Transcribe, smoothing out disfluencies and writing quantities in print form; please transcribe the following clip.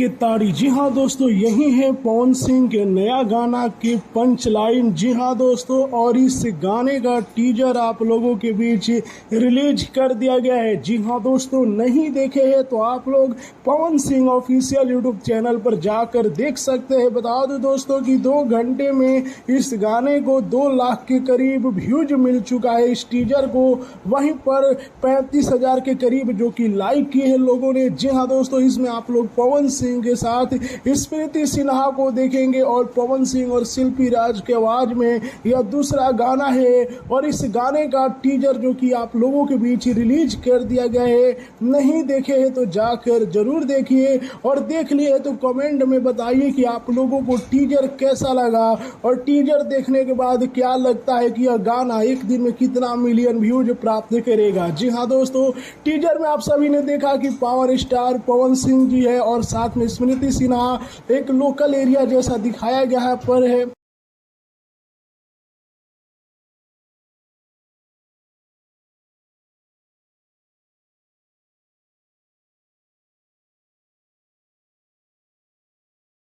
के ताड़ी। जी हाँ दोस्तों, यही है पवन सिंह के नया गाना के पंच लाइन। जी हाँ दोस्तों, और इस गाने का टीजर आप लोगों के बीच रिलीज कर दिया गया है। जी हाँ दोस्तों, नहीं देखे हैं तो आप लोग Pawan Singh official YouTube channel पर जाकर देख सकते हैं। बता दो दोस्तों कि 2 घंटे में इस गाने को 2 लाख के करीब व्यूज मिल चुका है इस टीजर को। वहीं पर 35,000 के करीब जो कि लाइक किए हैं लोगों ने। जी हाँ दोस्तों, इसमें आप लोग पवन सिंह के साथ स्मृति सिन्हा को देखेंगे और पवन सिंह और शिल्पी राज के आवाज में यह दूसरा गाना है। और इस गाने का टीजर जो कि आप लोगों के बीच रिलीज कर दिया गया है, नहीं देखे हैं तो जाकर जरूर देखिए, और देख लिए तो कमेंट में बताइए कि आप लोगों को टीजर कैसा लगा और टीजर देखने के बाद क्या लगता है कि यह गाना एक दिन में कितना मिलियन व्यूज प्राप्त करेगा। जी हाँ दोस्तों, टीजर में आप सभी ने देखा कि पावर स्टार पवन सिंह जी है और साथ में स्मृति सिन्हा, एक लोकल एरिया जैसा दिखाया गया है पर है।